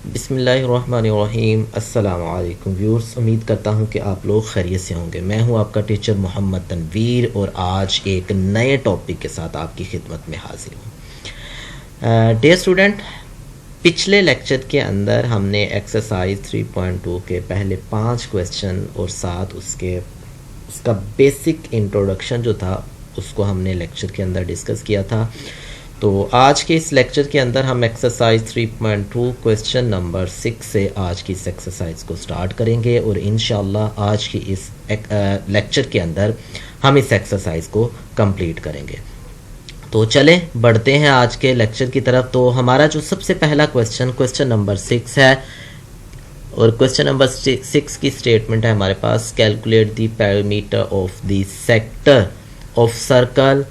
बिस्मिल्लाहिर्रहमानिर्रहीम। अस्सलाम वालेकुम व्यूअर्स, उम्मीद करता हूँ कि आप लोग खैरियत से होंगे। मैं हूँ आपका टीचर मोहम्मद तनवीर और आज एक नए टॉपिक के साथ आपकी खिदमत में हाजिर हूँ। डियर स्टूडेंट, पिछले लेक्चर के अंदर हमने एक्सरसाइज 3.2 के पहले 5 क्वेश्चन और साथ उसका बेसिक इंट्रोडक्शन जो था उसको हमने लेक्चर के अंदर डिस्कस किया था। तो आज के इस लेक्चर के अंदर हम एक्सरसाइज 3.2 क्वेश्चन नंबर 6 से आज की इस एक्सरसाइज को स्टार्ट करेंगे और इंशाल्लाह आज की इस लेक्चर के अंदर हम इस एक्सरसाइज को कंप्लीट करेंगे। तो चलें बढ़ते हैं आज के लेक्चर की तरफ। तो हमारा जो सबसे पहला क्वेश्चन नंबर 6 है और क्वेश्चन नंबर 6 की स्टेटमेंट है हमारे पास, calculate the perimeter of the sector of circle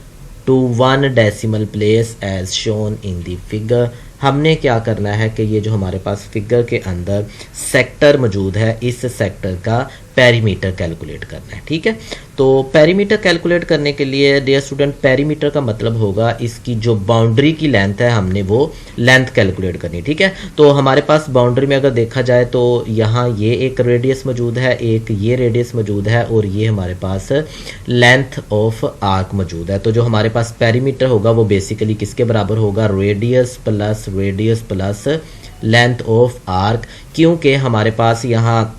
to 1 decimal place as shown in the figure. हमने क्या करना है कि ये जो हमारे पास फिगर के अंदर सेक्टर मौजूद है, इस सेक्टर का पेरीमीटर कैलकुलेट करना है। ठीक है, तो पेरीमीटर कैलकुलेट करने के लिए डियर स्टूडेंट, पेरीमीटर का मतलब होगा इसकी जो बाउंड्री की लेंथ है, हमने वो लेंथ कैलकुलेट करनी। ठीक है, तो हमारे पास बाउंड्री में अगर देखा जाए तो यहाँ ये एक रेडियस मौजूद है, एक ये रेडियस मौजूद है और ये हमारे पास लेंथ ऑफ आर्क मौजूद है। तो जो हमारे पास पेरीमीटर होगा वो बेसिकली किसके बराबर होगा, radius plus length of arc, क्योंकि हमारे पास यहाँ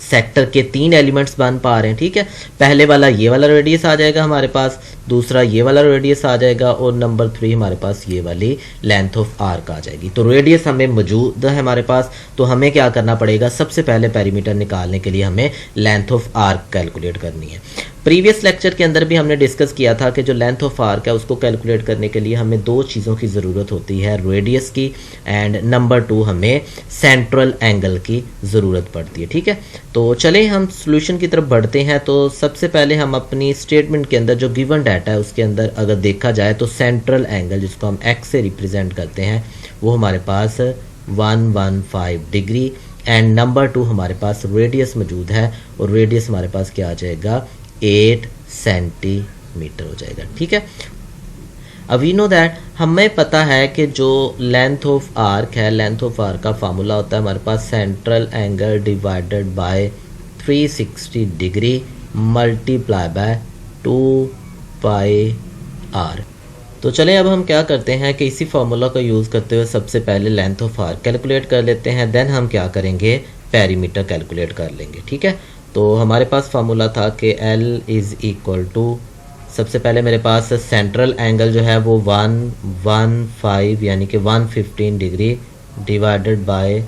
सेक्टर के 3 एलिमेंट्स बन पा रहे हैं। ठीक है, पहले वाला ये वाला रेडियस आ जाएगा हमारे पास, दूसरा ये वाला रेडियस आ जाएगा और नंबर 3 हमारे पास ये वाली लेंथ ऑफ आर्क आ जाएगी। तो रेडियस हमें मौजूद है हमारे पास, तो हमें क्या करना पड़ेगा, सबसे पहले पेरीमीटर निकालने के लिए हमें लेंथ ऑफ आर्क कैलकुलेट करनी है। प्रीवियस लेक्चर के अंदर भी हमने डिस्कस किया था कि जो लेंथ ऑफ आर्क है उसको कैलकुलेट करने के लिए हमें 2 चीज़ों की ज़रूरत होती है, रेडियस की एंड नंबर 2 हमें सेंट्रल एंगल की ज़रूरत पड़ती है। ठीक है, तो चलें हम सॉल्यूशन की तरफ बढ़ते हैं। तो सबसे पहले हम अपनी स्टेटमेंट के अंदर जो गिवन डाटा है उसके अंदर अगर देखा जाए तो सेंट्रल एंगल जिसको हम एक्स से रिप्रेजेंट करते हैं वो हमारे पास 115 डिग्री एंड नंबर 2 हमारे पास रेडियस मौजूद है और रेडियस हमारे पास क्या आ जाएगा, 8 सेंटीमीटर हो जाएगा। ठीक है, अब वी नो दैट, हमें पता है कि जो लेंथ ऑफ आर्क है, लेंथ ऑफ आर्क का फार्मूला होता है हमारे पास central angle divided by 360 degree multiply by 2 pi are. तो चलें अब हम क्या करते हैं कि इसी फार्मूला का यूज़ करते हुए सबसे पहले लेंथ ऑफ आर्क कैलकुलेट कर लेते हैं, देन हम क्या करेंगे, पेरीमीटर कैलकुलेट कर लेंगे। ठीक है, तो हमारे पास फार्मूला था कि L इज़ इक्वल टू, सबसे पहले मेरे पास सेंट्रल एंगल जो है वो 115 यानी कि 115 degree divided by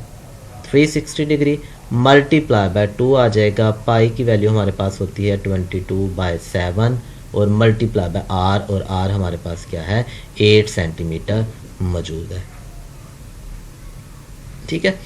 360 degree multiply by 2 आ जाएगा। पाई की वैल्यू हमारे पास होती है 22/7 और मल्टीप्लाई बाय आर, और आर हमारे पास क्या है, 8 सेंटीमीटर मौजूद है। ठीक है,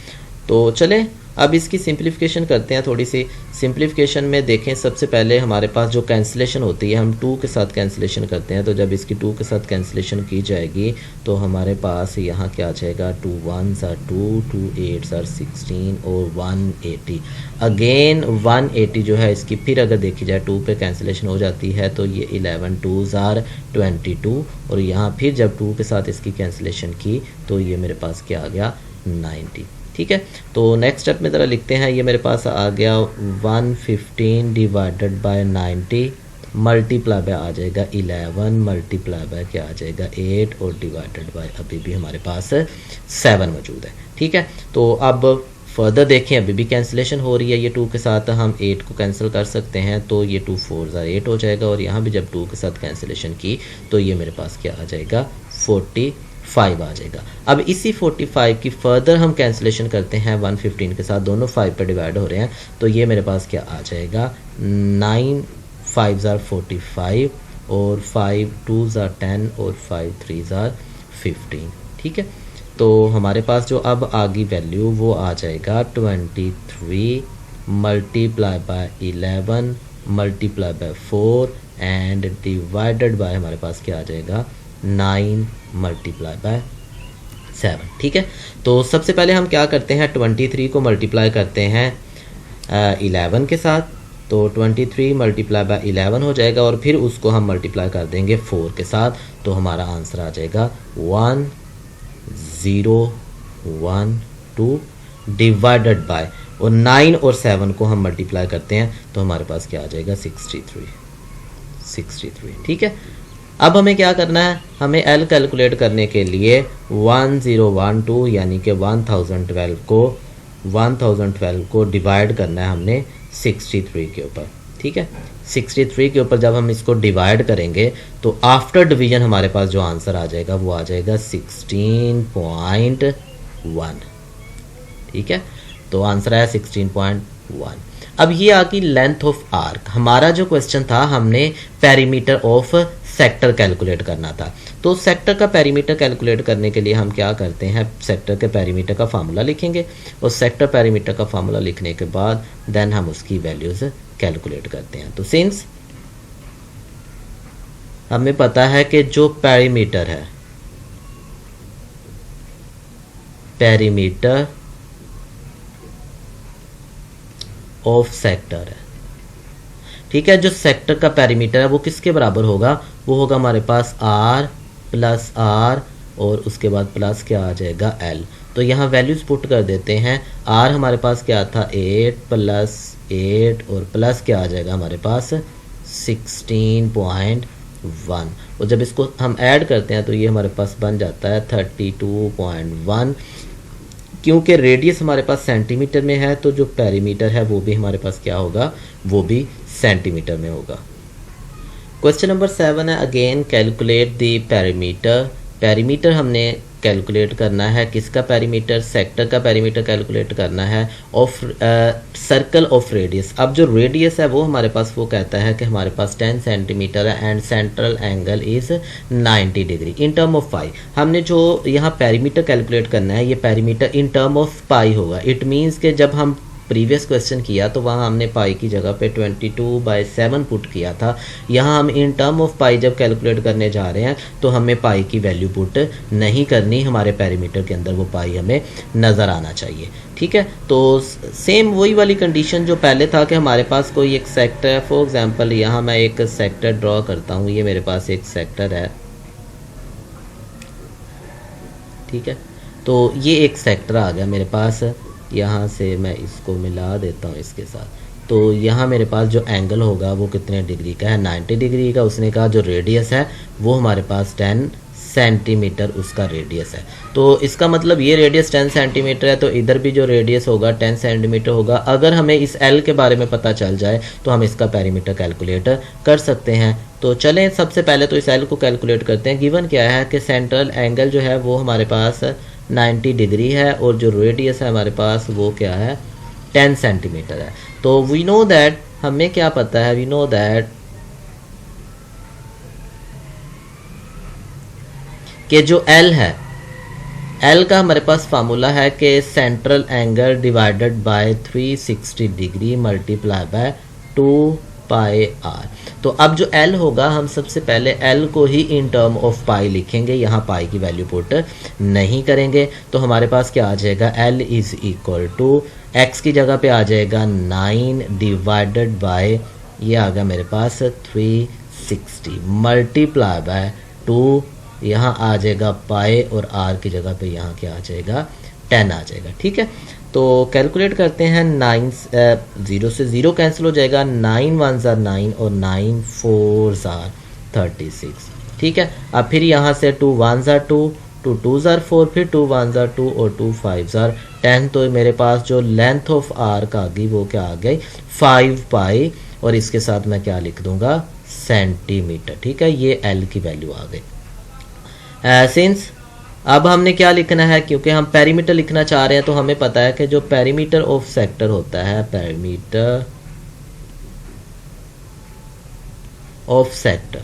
तो चलें अब इसकी सिंप्लीफिकेशन करते हैं। थोड़ी सी सिंप्लीफिकेशन में देखें, सबसे पहले हमारे पास जो कैंसिलेशन होती है हम 2 के साथ कैंसिलेशन करते हैं। तो जब इसकी 2 के साथ कैंसिलेशन की जाएगी तो हमारे पास यहाँ क्या आ जाएगा, 2 1s are 2, 2 8s are 16 और 180। अगेन 180 जो है इसकी फिर अगर देखी जाए 2 पे कैंसिलेशन हो जाती है तो ये 11 2s are 22 और यहाँ फिर जब 2 के साथ इसकी कैंसिलेशन की तो ये मेरे पास क्या आ गया, 90। ठीक है, तो नेक्स्ट स्टेप में ज़रा लिखते हैं, ये मेरे पास आ गया 115 डिवाइडेड बाय 90 मल्टीप्लाई बाय आ जाएगा 11 मल्टीप्लाई बाय क्या आ जाएगा 8 और डिवाइडेड बाय अभी भी हमारे पास 7 मौजूद है। ठीक है, तो अब फर्दर देखें, अभी भी कैंसिलेशन हो रही है, ये 2 के साथ हम 8 को कैंसिल कर सकते हैं तो ये 2 4s are 8 हो जाएगा और यहाँ भी जब 2 के साथ कैंसिलेशन की तो ये मेरे पास क्या आ जाएगा, 45 आ जाएगा। अब इसी 45 की फर्दर हम कैंसिलेशन करते हैं 115 के साथ, दोनों 5 पर डिवाइड हो रहे हैं तो ये मेरे पास क्या आ जाएगा, 9 5s are 45 और 5 2s are 10 और 5 3s are 15। ठीक है, तो हमारे पास जो अब आगे वैल्यू वो आ जाएगा 23 multiply by 11 multiply by 4 and divided by हमारे पास क्या आ जाएगा, 9 मल्टीप्लाई बाय 7। ठीक है, तो सबसे पहले हम क्या करते हैं, 23 को मल्टीप्लाई करते हैं 11 के साथ, तो 23 मल्टीप्लाई बाय 11 हो जाएगा और फिर उसको हम मल्टीप्लाई कर देंगे 4 के साथ, तो हमारा आंसर आ जाएगा 1 0 1 2 डिवाइडेड बाय, और 9 और 7 को हम मल्टीप्लाई करते हैं तो हमारे पास क्या आ जाएगा 63। ठीक है, अब हमें क्या करना है, हमें एल कैलकुलेट करने के लिए 1012 यानी कि 1012 को डिवाइड करना है हमने 63 के ऊपर। ठीक है, 63 के ऊपर जब हम इसको डिवाइड करेंगे तो आफ्टर डिवीजन हमारे पास जो आंसर आ जाएगा वो आ जाएगा 16.1। ठीक है, तो आंसर आया 16.1। अब ये आ गई लेंथ ऑफ आर्क। हमारा जो क्वेश्चन था, हमने पेरीमीटर ऑफ सेक्टर कैलकुलेट करना था। तो सेक्टर का पेरीमीटर कैलकुलेट करने के लिए हम क्या करते हैं, सेक्टर के पेरीमीटर का फार्मूला लिखेंगे, और सेक्टर पेरीमीटर का फार्मूला लिखने के बाद देन हम उसकी वैल्यूज कैलकुलेट करते हैं। तो सिंस हमें पता है कि जो पेरीमीटर है, पेरीमीटर ऑफ सेक्टर है, ठीक है, जो सेक्टर का पेरीमीटर है वो किसके बराबर होगा, वो होगा हमारे पास r प्लस r और उसके बाद प्लस क्या आ जाएगा l। तो यहाँ वैल्यूज पुट कर देते हैं। r हमारे पास क्या था 8 प्लस 8 और प्लस क्या आ जाएगा हमारे पास 16.1, और जब इसको हम ऐड करते हैं तो ये हमारे पास बन जाता है 32.1। क्योंकि रेडियस हमारे पास सेंटीमीटर में है तो जो पेरीमीटर है वो भी हमारे पास क्या होगा, वो भी सेंटीमीटर में होगा। क्वेश्चन नंबर 7 है, again calculate the perimeter. Perimeter हमने कैलकुलेट करना है, किसका पेरीमीटर, सेक्टर का पेरीमीटर कैलकुलेट करना है ऑफ सर्कल ऑफ रेडियस। अब जो रेडियस है वो हमारे पास वो कहता है कि हमारे पास 10 सेंटीमीटर है and central angle is 90 degree in term of pi. हमने जो यहाँ पेरीमीटर कैलकुलेट करना है, ये perimeter in term of pi होगा। इट मीन्स कि जब हम प्रीवियस क्वेश्चन किया तो वहाँ हमने पाई की जगह पे 22/7 पुट किया था। यहाँ हम इन टर्म ऑफ पाई जब कैलकुलेट करने जा रहे हैं तो हमें पाई की वैल्यू पुट नहीं करनी, हमारे पेरीमीटर के अंदर वो पाई हमें नज़र आना चाहिए। ठीक है, तो सेम वही वाली कंडीशन जो पहले था कि हमारे पास कोई एक सेक्टर है। फॉर एग्जांपल यहाँ मैं एक सेक्टर ड्रॉ करता हूँ, ये मेरे पास एक सेक्टर है। ठीक है, तो ये एक सेक्टर आ गया मेरे पास, यहाँ से मैं इसको मिला देता हूँ इसके साथ। तो यहाँ मेरे पास जो एंगल होगा वो कितने डिग्री का है, 90 डिग्री का। उसने कहा जो रेडियस है वो हमारे पास 10 सेंटीमीटर उसका रेडियस है। तो इसका मतलब ये रेडियस 10 सेंटीमीटर है तो इधर भी जो रेडियस होगा 10 सेंटीमीटर होगा। अगर हमें इस एल के बारे में पता चल जाए तो हम इसका पेरीमीटर कैलकुलेट कर सकते हैं। तो चलें सबसे पहले तो इस एल को कैलकुलेट करते हैं। गिवन क्या है कि सेंट्रल एंगल जो है वो हमारे पास 90 डिग्री है और जो रेडियस है हमारे पास वो क्या है 10 सेंटीमीटर है। तो वी नो दैट, हमें क्या पता है, वी नो दैट कि जो L है, L का हमारे पास फार्मूला है कि central angle divided by 360 degree multiply bye 2πr। तो अब जो L होगा हम सबसे पहले L को ही इन टर्म ऑफ पाई लिखेंगे, यहाँ पाई की वैल्यू पुट नहीं करेंगे। तो हमारे पास क्या आ जाएगा, L is equal to x की जगह पे आ जाएगा 9 डिवाइडेड बाय, ये आ गया मेरे पास 360 मल्टीप्लाई बाय 2, यहाँ आ जाएगा पाई और r की जगह पे यहाँ क्या आ जाएगा 10 आ जाएगा। ठीक है, तो कैलकुलेट करते हैं। 9 0 से 0 कैंसिल हो जाएगा, 9 1s are 9 और 9 4s are 36। ठीक है, अब फिर यहाँ से 2 1s are 2, 2 2s are 4, फिर 2 1s are 2 और 2 5s are 10। तो मेरे पास जो लेंथ ऑफ आर्क आ गई वो क्या आ गई 5 पाई, और इसके साथ मैं क्या लिख दूंगा सेंटीमीटर। ठीक है, ये L की वैल्यू आ गई। सिंस अब हमने क्या लिखना है, क्योंकि हम पेरीमीटर लिखना चाह रहे हैं तो हमें पता है कि जो पेरीमीटर ऑफ सेक्टर होता है, perimeter of sector,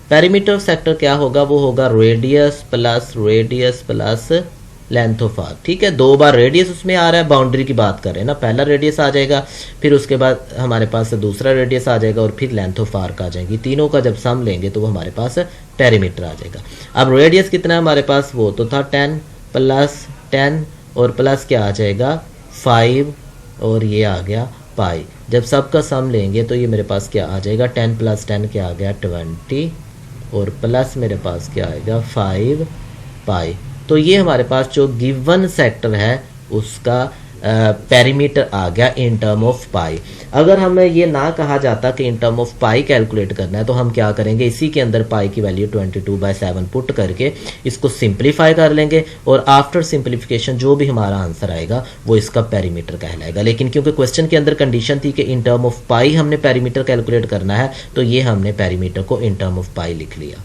perimeter of sector क्या होगा, वो होगा radius plus length of arc. ठीक है, 2 बार रेडियस उसमें आ रहा है, बाउंड्री की बात कर रहे हैं ना, पहला रेडियस आ जाएगा, फिर उसके बाद हमारे पास दूसरा रेडियस आ जाएगा और फिर लेंथ ऑफ आर्क आ जाएगी। तीनों का जब सम लेंगे तो वो हमारे पास पेरीमीटर आ जाएगा। अब रेडियस कितना है हमारे पास, वो तो था 10 प्लस 10 और प्लस क्या आ जाएगा 5 और ये आ गया पाई। जब सबका सम लेंगे तो ये मेरे पास क्या आ जाएगा 10 प्लस 10 क्या आ गया 20 और प्लस मेरे पास क्या आएगा 5 पाई। तो ये हमारे पास जो गिवन सेक्टर है उसका पेरीमीटर आ गया इन टर्म ऑफ पाई। अगर हमें ये ना कहा जाता कि इन टर्म ऑफ पाई कैलकुलेट करना है तो हम क्या करेंगे, इसी के अंदर पाई की वैल्यू 22/7 पुट करके इसको सिंप्लीफाई कर लेंगे और आफ्टर सिंप्लीफिकेशन जो भी हमारा आंसर आएगा वो इसका पेरीमीटर कहलाएगा। लेकिन क्योंकि क्वेश्चन के अंदर कंडीशन थी कि इन टर्म ऑफ पाई हमने पेरीमीटर कैलकुलेट करना है, तो ये हमने पेरीमीटर को इन टर्म ऑफ पाई लिख लिया।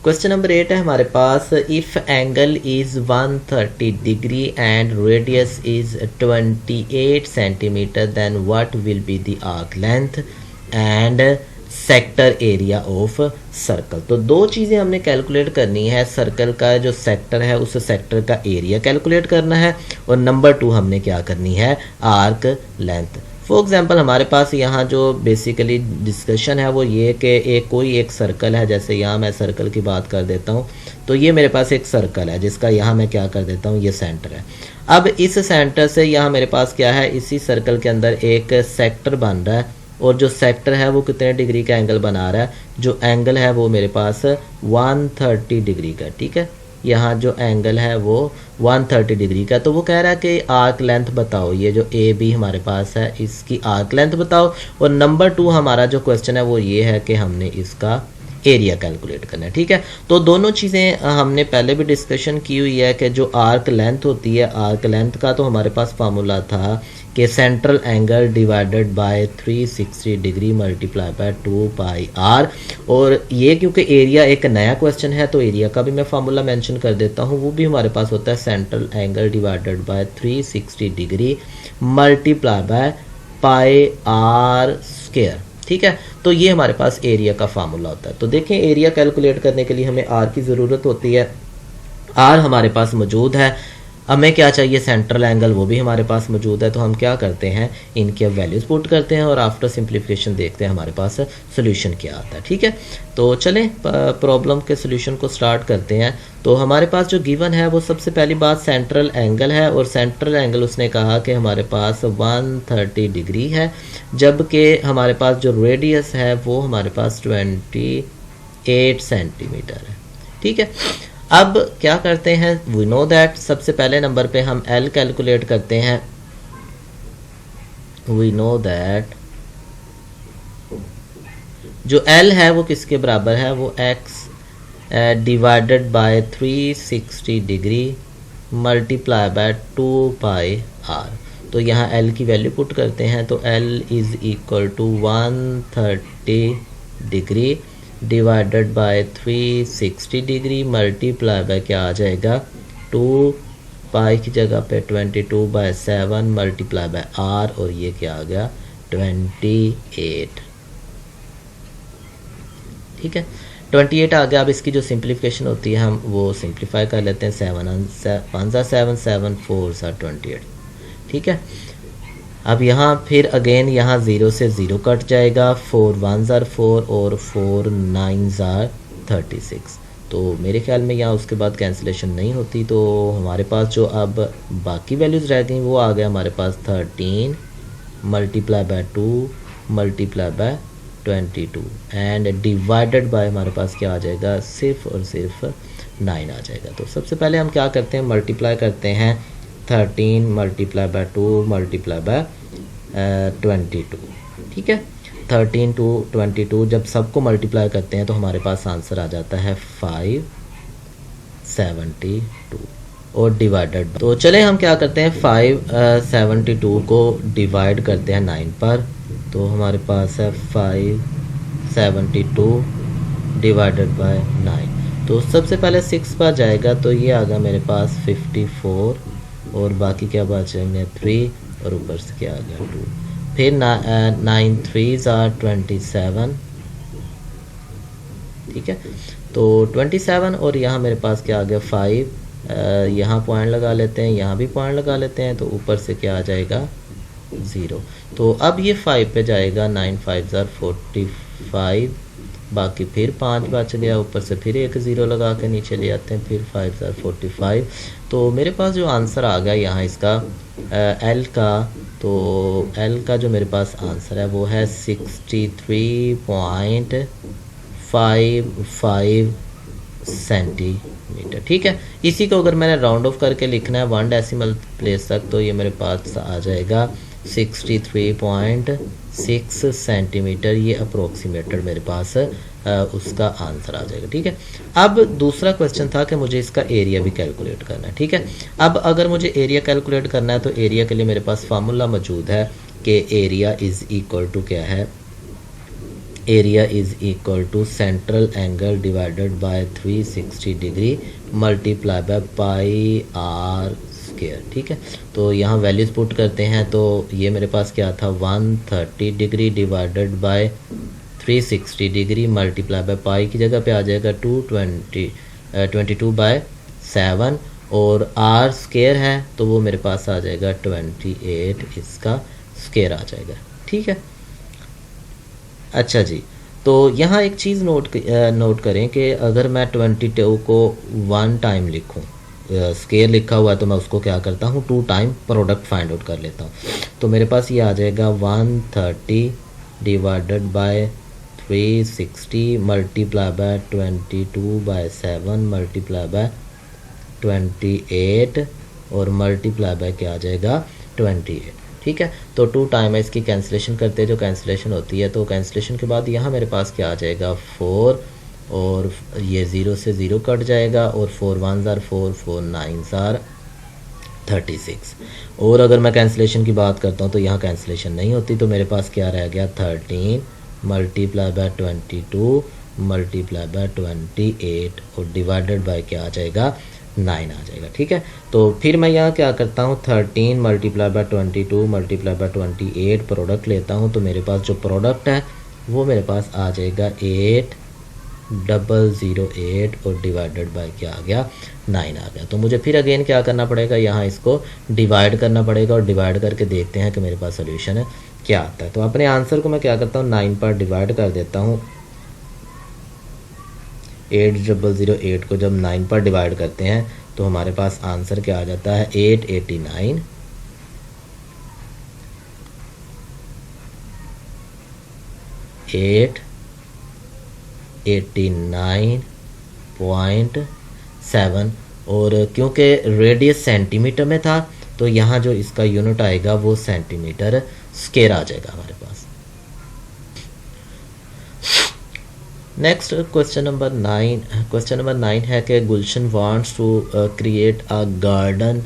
क्वेश्चन नंबर 8 है हमारे पास, if angle is 130 degree and radius is 28 centimetre then what will be the arc length and sector area of circle. तो दो चीज़ें हमने कैलकुलेट करनी है, सर्कल का जो सेक्टर है उस सेक्टर का एरिया कैलकुलेट करना है और नंबर 2 हमने क्या करनी है, आर्क लेंथ। फॉर एग्जांपल हमारे पास यहाँ जो बेसिकली डिस्कशन है वो ये कि कोई एक सर्कल है, जैसे यहाँ मैं सर्कल की बात कर देता हूँ, तो ये मेरे पास एक सर्कल है जिसका यहाँ मैं क्या कर देता हूँ, ये सेंटर है। अब इस सेंटर से यहाँ मेरे पास क्या है, इसी सर्कल के अंदर एक सेक्टर बन रहा है और जो सेक्टर है वो कितने डिग्री का एंगल बना रहा है, जो एंगल है वो मेरे पास 130 डिग्री का। ठीक है, यहाँ जो एंगल है वो 130 डिग्री का। तो वो कह रहा है कि आर्क लेंथ बताओ, ये जो ए बी हमारे पास है इसकी आर्क लेंथ बताओ। और नंबर 2 हमारा जो क्वेश्चन है वो ये है कि हमने इसका एरिया कैलकुलेट करना है। ठीक है, तो दोनों चीज़ें हमने पहले भी डिस्कशन की हुई है कि जो आर्क लेंथ होती है, आर्क लेंथ का तो हमारे पास फार्मूला था कि central angle divided by 360 degree multiply by 2 pi R. और ये क्योंकि एरिया एक नया क्वेश्चन है तो एरिया का भी मैं फार्मूला मेंशन कर देता हूँ, वो भी हमारे पास होता है central angle divided by 360 degree multiply by pi R square. ठीक है, तो ये हमारे पास एरिया का फार्मूला होता है। तो देखें, एरिया कैलकुलेट करने के लिए हमें आर की ज़रूरत होती है, आर हमारे पास मौजूद है। हमें क्या चाहिए, सेंट्रल एंगल, वो भी हमारे पास मौजूद है। तो हम क्या करते हैं, इनके अब वैल्यूज़ पुट करते हैं और आफ्टर सिंप्लीफिकेशन देखते हैं हमारे पास सोल्यूशन क्या आता है। ठीक है, तो चलें प्रॉब्लम के सोल्यूशन को स्टार्ट करते हैं। तो हमारे पास जो गिवन है वो सबसे पहली बात सेंट्रल एंगल है और सेंट्रल एंगल उसने कहा कि हमारे पास 130 डिग्री है, जबकि हमारे पास जो रेडियस है वो हमारे पास 28 सेंटीमीटर है। ठीक है, अब क्या करते हैं, वी नो दैट सबसे पहले नंबर पे हम L कैलकुलेट करते हैं। वी नो दैट जो L है वो किसके बराबर है, वो x divided by 360 degree multiply by 2 pi are. तो यहाँ L की वैल्यू पुट करते हैं, तो L is equal to 130 degree divided by 360 degree multiply by क्या आ जाएगा, 2 पाई की जगह पे 22/7 मल्टीप्लाई बाय आर, और ये क्या आ गया 28। ठीक है, 28 आ गया। अब इसकी जो सिंप्लीफिकेशन होती है हम वो सिंप्लीफाई कर लेते हैं, 7 1 7 7 4 28। ठीक है, अब यहाँ फिर अगेन यहाँ 0 से 0 कट जाएगा, 4 1s are 4 और 4 9s are 36। तो मेरे ख्याल में यहाँ उसके बाद कैंसिलेशन नहीं होती, तो हमारे पास जो अब बाकी वैल्यूज़ रह गई वो आ गया हमारे पास 13 multiply by 2 multiply by 22 and divided by हमारे पास क्या आ जाएगा, सिर्फ और सिर्फ 9 आ जाएगा। तो सबसे पहले हम क्या करते हैं, मल्टीप्लाई करते हैं 13 मल्टीप्लाई बाय 2 मल्टीप्लाई बाय 22। ठीक है, 13 to 22 जब सबको मल्टीप्लाई करते हैं तो हमारे पास आंसर आ जाता है 572 और डिवाइडेड। तो चले हम क्या करते हैं, 572 को डिवाइड करते हैं 9 पर, तो हमारे पास है 572 डिवाइडेड बाय 9। तो सबसे पहले 6 पर जाएगा, तो ये आ गया मेरे पास 54 और बाकी क्या बचेंगे 3 और ऊपर से क्या आ गया 2। फिर 9 3s are 27। ठीक है, तो 27 और यहाँ मेरे पास क्या आ गया 5, यहाँ पॉइंट लगा लेते हैं, यहाँ भी पॉइंट लगा लेते हैं, तो ऊपर से क्या आ जाएगा 0। तो अब ये 5 पे जाएगा, 9 5s are 45, बाकी फिर 5 बच गया, ऊपर से फिर एक 0 लगा के नीचे ले आते हैं, फिर 5s are 45। तो मेरे पास जो आंसर आ गया यहाँ इसका L का, तो L का जो मेरे पास आंसर है वो है 63.557 सेंटीमीटर। ठीक है, इसी को अगर मैंने राउंड ऑफ करके लिखना है 1 डेसिमल प्लेस तक तो ये मेरे पास आ जाएगा 63.6 सेंटीमीटर। ये अप्रोक्सीमेटेड मेरे पास उसका आंसर आ जाएगा। ठीक है, अब दूसरा क्वेश्चन था कि मुझे इसका एरिया भी कैलकुलेट करना है। ठीक है, अब अगर मुझे एरिया कैलकुलेट करना है तो एरिया के लिए मेरे पास फार्मूला मौजूद है कि एरिया इज़ इक्वल टू क्या है, area is equal to central angle divided by 360 degree multiply by pi R square. ठीक है, तो यहाँ वैल्यूज़ पुट करते हैं तो ये मेरे पास क्या था 130 degree divided by 360 degree multiply by पाई की जगह पे आ जाएगा 22/7 और आर स्क्वायर है तो वो मेरे पास आ जाएगा 28 इसका स्क्वायर आ जाएगा। ठीक है, अच्छा जी, तो यहाँ एक चीज़ नोट करें कि अगर मैं 22 को 1 टाइम लिखूँ, स्केयर लिखा हुआ है तो मैं उसको क्या करता हूँ 2 टाइम प्रोडक्ट फाइंड आउट कर लेता हूँ। तो मेरे पास ये आ जाएगा 130 divided by 360 multiply bye 22/7 multiply by 28 और मल्टीप्लाई बाय क्या आ जाएगा 28। ठीक है, तो 2 टाइम है, इसकी कैंसिलेशन करते हैं, जो कैंसिलेशन होती है तो कैंसिलेशन के बाद यहाँ मेरे पास क्या आ जाएगा 4 और ये 0 से 0 कट जाएगा और 4 1s are 4 4 9s are 36। और अगर मैं कैंसिलेशन की बात करता हूँ तो यहाँ कैंसिलेशन नहीं होती तो मेरे पास क्या रह गया 13 मल्टीप्लाई बाय 22 मल्टीप्लाई बाय 28 और डिवाइडेड बाय क्या आ जाएगा 9 आ जाएगा। ठीक है, तो फिर मैं यहाँ क्या करता हूँ 13 multiply by 22 multiply by 28 product लेता हूँ तो मेरे पास जो प्रोडक्ट है वो मेरे पास आ जाएगा 8008 और डिवाइडेड बाय क्या आ गया 9 आ गया। तो मुझे फिर अगेन क्या करना पड़ेगा, यहाँ इसको डिवाइड करना पड़ेगा और डिवाइड करके देखते हैं कि मेरे पास सोल्यूशन है क्या आता है। तो अपने आंसर को मैं क्या करता हूँ 9 पर डिवाइड कर देता हूँ। 8008 को जब 9 पर डिवाइड करते हैं तो हमारे पास आंसर क्या आ जाता है 889 889.7 और क्योंकि रेडियस सेंटीमीटर में था तो यहाँ जो इसका यूनिट आएगा वो सेंटीमीटर स्क्वायर आ जाएगा हमारे पास। नेक्स्ट क्वेश्चन नंबर 9 है कि Gulshan wants to create a garden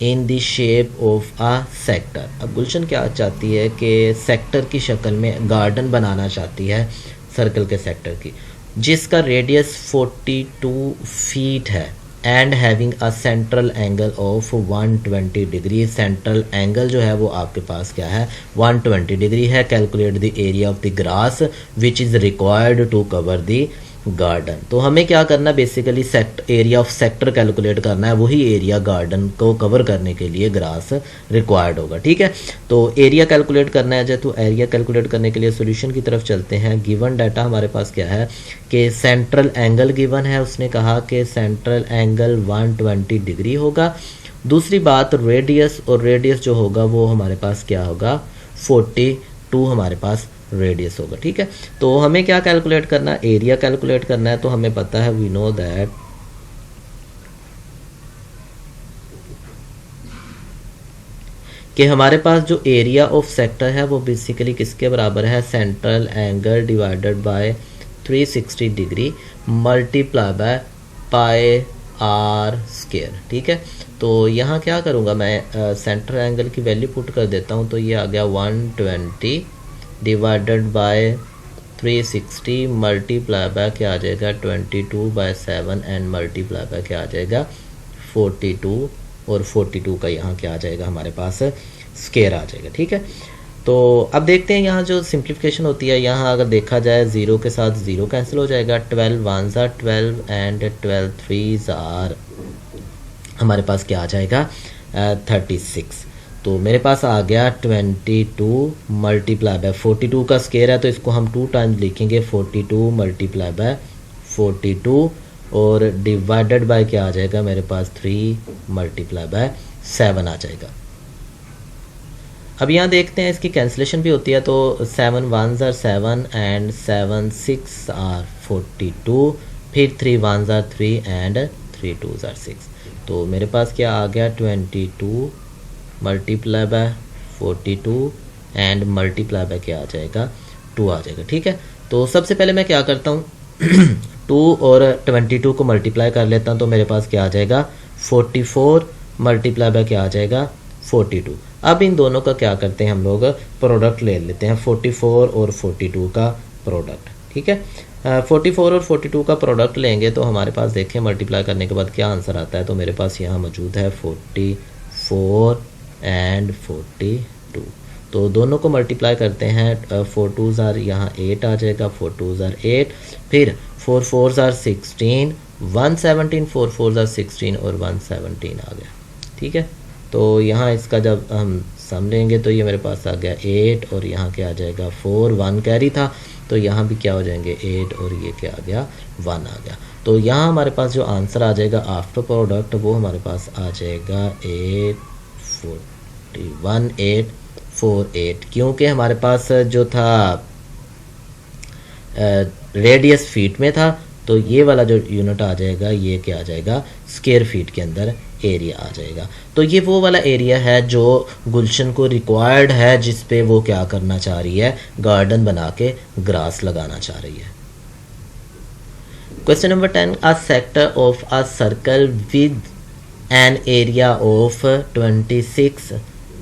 in the shape of a sector. अब गुलशन क्या चाहती है कि सेक्टर की शक्ल में गार्डन बनाना चाहती है सर्कल के सेक्टर की, जिसका रेडियस 42 फीट है and having a central angle of 120 degree. Central angle जो है वो आपके पास क्या है 120 डिग्री है। Calculate the area of the grass which is required to cover the garden. तो हमें क्या करना basically area of sector calculate करना है, वही एरिया गार्डन को कवर करने के लिए ग्रास रिक्वायर्ड होगा। ठीक है, तो एरिया कैलकुलेट करना है तो एरिया कैलकुलेट करने के लिए सॉल्यूशन की तरफ चलते हैं। गिवन डाटा हमारे पास क्या है कि सेंट्रल एंगल गिवन है, उसने कहा कि सेंट्रल एंगल 120 डिग्री होगा। दूसरी बात रेडियस, और रेडियस जो होगा वो हमारे पास क्या होगा 42 हमारे पास रेडियस होगा। ठीक है, तो हमें क्या कैलकुलेट करना है एरिया कैलकुलेट करना है। तो हमें पता है वी नो दैट कि हमारे पास जो एरिया ऑफ सेक्टर है वो बेसिकली किसके बराबर है central angle divided by 360 degree multiply by pi R square. ठीक है, तो यहाँ क्या करूँगा मैं सेंट्रल एंगल की वैल्यू पुट कर देता हूँ तो ये आ गया 120 डिवाइडेड बाय 360 मल्टीप्लाई बाय क्या आ जाएगा 22/7 एंड मल्टीप्लाई बाय क्या आ जाएगा 42 और 42 का यहाँ क्या आ जाएगा हमारे पास स्क्वायर आ जाएगा। ठीक है, तो अब देखते हैं यहाँ जो सिंप्लीफिकेशन होती है, यहाँ अगर देखा जाए 0 के साथ 0 कैंसिल हो जाएगा, 12 1s are 12 and 12 3s are हमारे पास क्या आ जाएगा 36। तो मेरे पास आ गया 22 मल्टीप्लाई बाय 42 का स्क्वायर है तो इसको हम 2 टाइम्स लिखेंगे 42 मल्टीप्लाई बाय 42 और डिवाइडेड बाय क्या आ जाएगा मेरे पास 3 मल्टीप्लाई बाय 7 आ जाएगा। अब यहाँ देखते हैं इसकी कैंसिलेशन भी होती है तो 7 1s are 7 एंड 7 6 are 42 फिर 3 1s are 3 and 3 2s are 6। तो मेरे पास क्या आ गया 22 multiply by 42 and multiply by क्या आ जाएगा 2 आ जाएगा। ठीक है, तो सबसे पहले मैं क्या करता हूँ 2 और 22 को मल्टीप्लाई कर लेता हूँ, तो मेरे पास क्या आ जाएगा 44 मल्टीप्लाई बाय क्या आ जाएगा 42। अब इन दोनों का क्या करते हैं हम लोग प्रोडक्ट ले लेते हैं 44 और 42 का प्रोडक्ट। ठीक है, 44 और 42 का प्रोडक्ट लेंगे तो हमारे पास देखें मल्टीप्लाई करने के बाद क्या आंसर आता है। तो मेरे पास यहाँ मौजूद है 44 एंड 42। तो दोनों को मल्टीप्लाई करते हैं 4 2s आर यहाँ 8 आ जाएगा, 4 2s आर 8, फिर 4 4s आर 16, 117, 4 4s आर 16 और 117 आ गया। ठीक है, तो यहाँ इसका जब हम सम लेंगे तो ये मेरे पास आ गया 8 और यहाँ क्या आ जाएगा 4, 1 कैरी था तो यहाँ भी क्या हो जाएंगे 8 और ये क्या आ गया 1 आ गया। तो यहाँ हमारे पास जो आंसर आ जाएगा आफ्टर प्रोडक्ट वो हमारे पास आ जाएगा 1848, क्योंकि हमारे पास जो था रेडियस फीट में था, तो ये वाला जो यूनिट आ जाएगा ये क्या आ जाएगा स्क्वायर फीट के अंदर एरिया आ जाएगा। तो ये वो वाला एरिया है जो गुलशन को रिक्वायर्ड है, जिस पे वो क्या करना चाह रही है गार्डन बना के ग्रास लगाना चाह रही है। Question number 10, a sector of a circle with an area of 26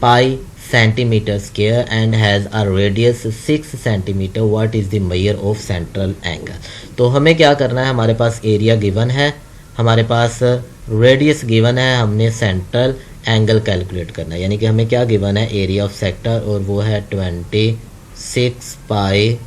pi centimeter square and has a radius 6 centimeter, what is the measure of central angle। तो हमें क्या करना है, हमारे पास एरिया गिवन है, हमारे पास रेडियस गिवन है, हमने सेंट्रल एंगल कैलकुलेट करना है। यानी कि हमें क्या गिवन है एरिया ऑफ सेक्टर और वो है 26 पाई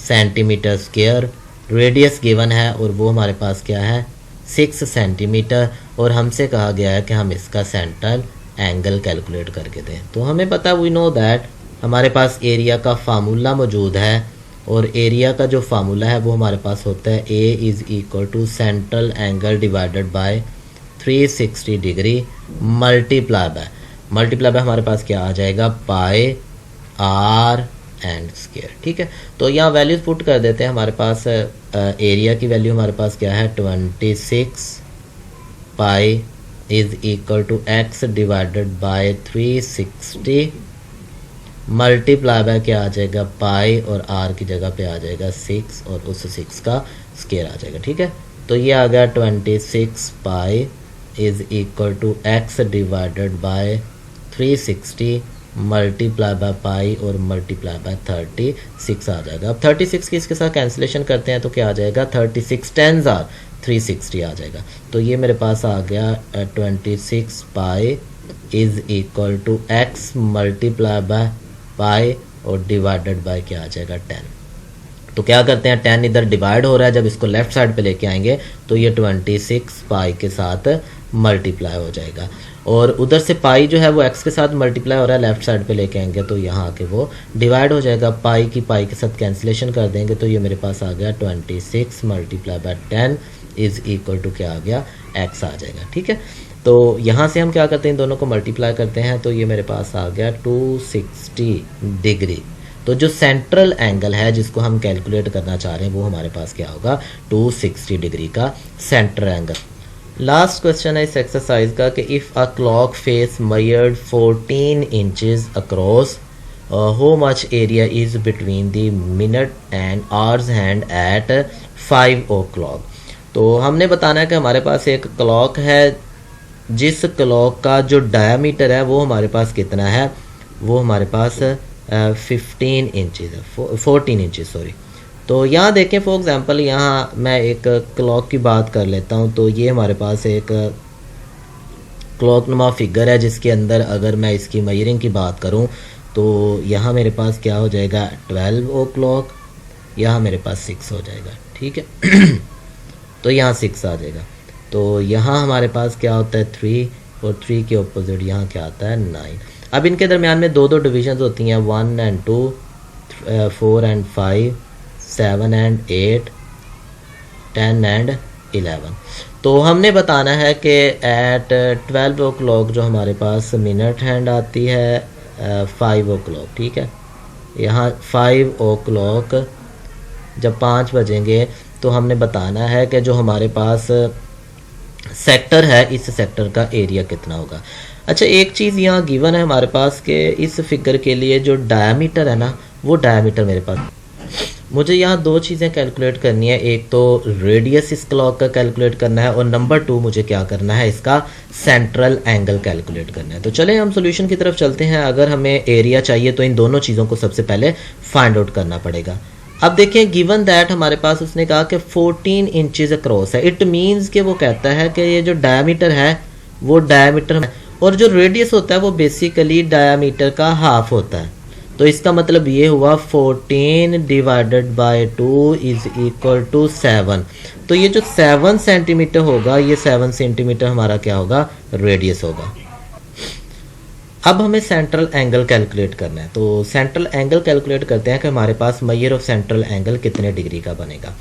सेंटीमीटर स्क्वायर, रेडियस गिवन है और वो हमारे पास क्या है 6 सेंटीमीटर, और हमसे कहा गया है कि हम इसका सेंट्रल एंगल कैलकुलेट करके दें। तो हमें पता वी नो दैट हमारे पास एरिया का फार्मूला मौजूद है, और एरिया का जो फार्मूला है वो हमारे पास होता है A is equal to central angle divided by 360 degree multiply by हमारे पास क्या आ जाएगा पाई आर एंड स्क्वायर। ठीक है, तो यहाँ वैल्यूज पुट कर देते हैं। हमारे पास एरिया की वैल्यू हमारे पास क्या है 26 pi is equal to X divided by 360 multiply by क्या आ जाएगा पाई और आर की जगह पे आ जाएगा 6 और उस 6 का स्क्वायर आ जाएगा। ठीक है, तो ये आ गया 26 pi is equal to X divided by 360 multiply by pi और मल्टीप्लाई बाय 36 आ जाएगा। अब 36 की इसके साथ कैंसिलेशन करते हैं तो क्या आ जाएगा 36 10s आर 360 आ जाएगा। तो ये मेरे पास आ गया 26 pi is equal to X multiply by pi और डिवाइडेड बाय क्या आ जाएगा 10। तो क्या करते हैं 10 इधर डिवाइड हो रहा है, जब इसको लेफ्ट साइड पे लेके आएंगे तो ये 26 पाई के साथ मल्टीप्लाई हो जाएगा, और उधर से पाई जो है वो एक्स के साथ मल्टीप्लाई हो रहा है, लेफ्ट साइड पे लेके आएंगे तो यहाँ आके वो डिवाइड हो जाएगा। पाई की पाई के साथ कैंसिलेशन कर देंगे तो ये मेरे पास आ गया 26 multiply by 10 is equal to क्या आ गया एक्स आ जाएगा। ठीक है, तो यहाँ से हम क्या करते हैं दोनों को मल्टीप्लाई करते हैं तो ये मेरे पास आ गया 260 डिग्री। तो जो सेंट्रल एंगल है जिसको हम कैलकुलेट करना चाह रहे हैं वो हमारे पास क्या होगा 260 डिग्री का सेंट्रल एंगल। लास्ट क्वेश्चन है इस एक्सरसाइज का कि if a clock face measured 14 inches across how much area is between the minute and hours hand eight 5 o'clock। तो हमने बताना है कि हमारे पास एक क्लॉक है जिस क्लॉक का जो डायमीटर है वो हमारे पास कितना है, वो हमारे पास 15 इंचेस है 14 इंचेस सॉरी। तो यहाँ देखें फॉर एग्जांपल यहाँ मैं एक क्लॉक की बात कर लेता हूँ। तो ये हमारे पास एक क्लॉक नुमा फिगर है जिसके अंदर अगर मैं इसकी मेजरिंग की बात करूँ तो यहाँ मेरे पास क्या हो जाएगा 12 o'clock, यहाँ मेरे पास 6 हो जाएगा। ठीक है तो यहाँ 6 आ जाएगा। तो यहाँ हमारे पास क्या होता है 3 और 3 के ऑपोजिट यहाँ क्या आता है 9। अब इनके दरमियान में दो डिविजन्स होती हैं 1 and 2, 4 and 5, 7 and 8, 10 and 11। तो हमने बताना है कि एट 12 o'clock जो हमारे पास मिनट हैंड आती है 5 o'clock। ठीक है, यहाँ 5 o'clock जब 5 बजेंगे तो हमने बताना है कि जो हमारे पास सेक्टर है इस सेक्टर का एरिया कितना होगा। अच्छा, एक चीज़ यहाँ गिवन है हमारे पास कि इस फिगर के लिए जो डायमीटर है ना, वो डायमीटर मेरे पास, मुझे यहाँ दो चीज़ें कैलकुलेट करनी है। एक तो रेडियस इस क्लॉक का कैलकुलेट करना है और नंबर 2 मुझे क्या करना है, इसका सेंट्रल एंगल कैलकुलेट करना है। तो चले हम सॉल्यूशन की तरफ चलते हैं। अगर हमें एरिया चाहिए तो इन दोनों चीज़ों को सबसे पहले फाइंड आउट करना पड़ेगा। अब देखिए, गिवन दैट हमारे पास उसने कहा कि 14 इंचेस अक्रॉस है। इट मीन्स कि वो कहता है कि ये जो डायमीटर है वो डायमीटर है और जो रेडियस होता है वो बेसिकली डायमीटर का हाफ होता है। तो इसका मतलब ये हुआ 14 divided by 2 is equal to 7। तो ये जो 7 सेंटीमीटर होगा, ये 7 सेंटीमीटर हमारा क्या होगा, रेडियस होगा। अब हमें सेंट्रल एंगल कैलकुलेट करना है। तो सेंट्रल एंगल कैलकुलेट करते हैं कि हमारे पास मेजर ऑफ सेंट्रल एंगल कितने डिग्री का बनेगा।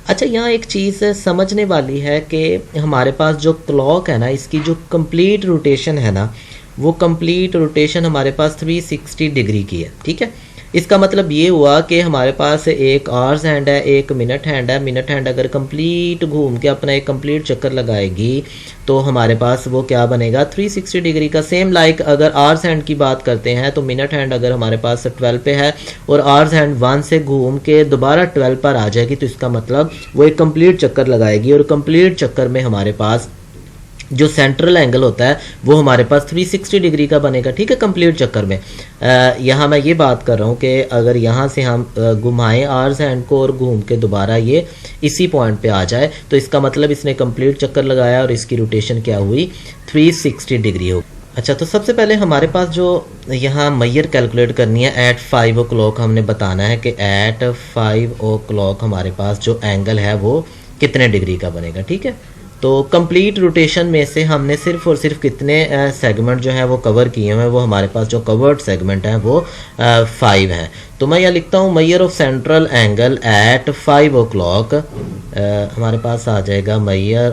अच्छा, यहाँ एक चीज़ समझने वाली है कि हमारे पास जो क्लॉक है ना, इसकी जो कंप्लीट रोटेशन है ना, वो कंप्लीट रोटेशन हमारे पास 360 डिग्री की है। ठीक है, इसका मतलब ये हुआ कि हमारे पास एक आवर्स हैंड है, एक मिनट हैंड है। मिनट हैंड अगर कंप्लीट घूम के अपना एक कंप्लीट चक्कर लगाएगी तो हमारे पास वो क्या बनेगा, 360 डिग्री का। सेम लाइक अगर आवर्स हैंड की बात करते हैं तो मिनट हैंड अगर हमारे पास 12 पे है और आवर्स हैंड 1 से घूम के दोबारा 12 पर आ जाएगी, तो इसका मतलब वो एक कंप्लीट चक्कर लगाएगी और कंप्लीट चक्कर में हमारे पास जो सेंट्रल एंगल होता है वो हमारे पास 360 डिग्री का बनेगा। ठीक है, कंप्लीट चक्कर में। यहाँ मैं ये बात कर रहा हूँ कि अगर यहाँ से हम घुमाएं आर्स हैंड को और घूम के दोबारा ये इसी पॉइंट पे आ जाए, तो इसका मतलब इसने कंप्लीट चक्कर लगाया और इसकी रोटेशन क्या हुई, 360 डिग्री हो। अच्छा, तो सबसे पहले हमारे पास जो यहाँ मैयर कैलकुलेट करनी है, एट 5 o'clock हमने बताना है कि एट 5 o'clock हमारे पास जो एंगल है वो कितने डिग्री का बनेगा। ठीक है, तो कंप्लीट रोटेशन में से हमने सिर्फ और सिर्फ कितने सेगमेंट जो है वो कवर किए हुए हैं, वो हमारे पास जो कवर्ड सेगमेंट हैं वो 5 हैं। तो मैं यहाँ लिखता हूँ measure of central angle at 5 o'clock। हमारे पास आ जाएगा मैयर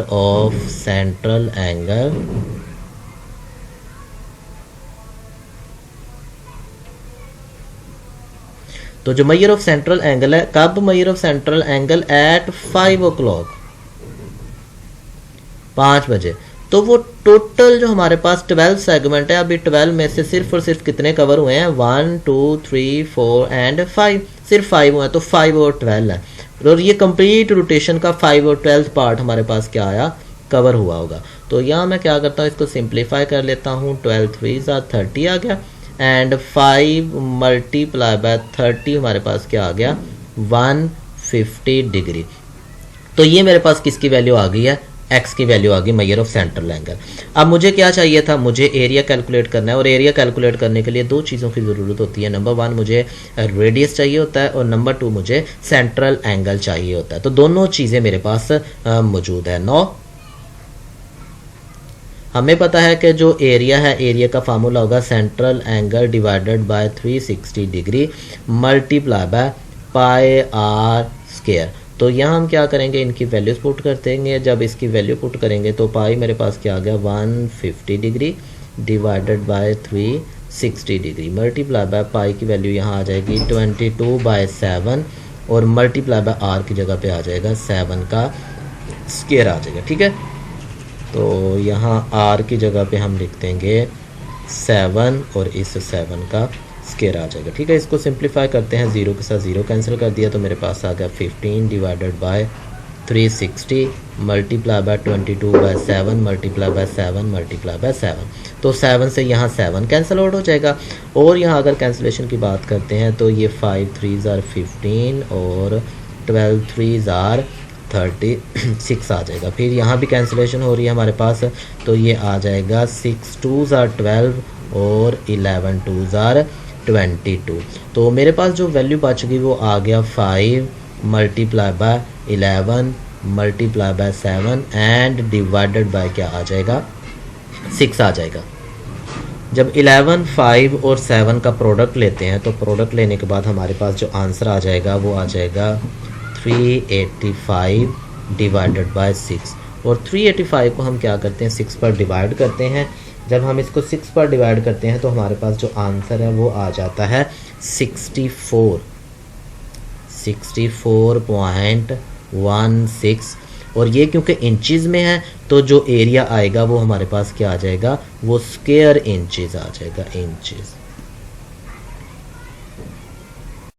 ऑफ सेंट्रल एंगल तो जो मैयर ऑफ सेंट्रल एंगल है, कब measure of central angle at 5 o'clock, 5 बजे। तो वो टोटल जो हमारे पास 12 सेगमेंट है, अभी 12 में से सिर्फ और सिर्फ कितने कवर हुए हैं, 1 2 3 4 एंड 5, सिर्फ 5 हुए हैं। तो 5 और 12 है और ये कंप्लीट रोटेशन का 5 और 12 पार्ट हमारे पास क्या आया, कवर हुआ होगा। तो यहाँ मैं क्या करता हूँ, इसको सिंप्लीफाई कर लेता हूँ। 12 3 30 आ गया एंड 5 मल्टीप्लाई बाय 30 हमारे पास क्या आ गया, 150 डिग्री। तो ये मेरे पास किसकी वैल्यू आ गई है, एक्स की वैल्यू आ गई मैयर ऑफ सेंट्रल एंगल। अब मुझे क्या चाहिए था, मुझे एरिया कैलकुलेट करना है और एरिया कैलकुलेट करने के लिए दो चीज़ों की ज़रूरत होती है। नंबर 1 मुझे रेडियस चाहिए होता है और नंबर 2 मुझे सेंट्रल एंगल चाहिए होता है। तो दोनों चीज़ें मेरे पास मौजूद है। नो, हमें पता है कि जो एरिया है, एरिया का फार्मूला होगा central angle divided by 360 degree multiply by pi R square. तो यहाँ हम क्या करेंगे, इनकी वैल्यूज पुट कर देंगे। जब इसकी वैल्यू पुट करेंगे तो पाई मेरे पास क्या आ गया, 150 degree divided by 360 degree multiply by पाई की वैल्यू यहाँ आ जाएगी 22/7 और मल्टीप्लाई बाय आर की जगह पे आ जाएगा 7 का स्क्वायर आ जाएगा। ठीक है, तो यहाँ r की जगह पे हम लिख देंगे 7 और इस 7 का स्क्वायर आ जाएगा। ठीक है, इसको सिंप्लीफाई करते हैं, 0 के साथ 0 कैंसिल कर दिया तो मेरे पास आ गया 15 divided by 360 multiply bye 22/7 multiply by 7 multiply by 7। तो 7 से यहाँ 7 कैंसिल आउट हो जाएगा और यहाँ अगर कैंसिलेशन की बात करते हैं तो ये 5 3s are 15 और 12 3s are 36 आ जाएगा। फिर यहाँ भी कैंसिलेशन हो रही है हमारे पास, तो ये आ जाएगा 6 2s are 12 और 11 2s are 22। तो मेरे पास जो वैल्यू बच गई वो आ गया 5 multiply by 11 multiply by 7 and divided by क्या आ जाएगा, 6 आ जाएगा। जब 11 5 और 7 का प्रोडक्ट लेते हैं तो प्रोडक्ट लेने के बाद हमारे पास जो आंसर आ जाएगा वो आ जाएगा 385 डिवाइडेड बाय 6। और 385 को हम क्या करते हैं, 6 पर डिवाइड करते हैं। जब हम इसको 6 पर डिवाइड करते हैं तो हमारे पास जो आंसर है वो आ जाता है 64। 64.16 और ये क्योंकि इंचज़ में है तो जो एरिया आएगा वो हमारे पास क्या आ जाएगा, वो स्क्वायर इंचज़ आ जाएगा, इंचज़।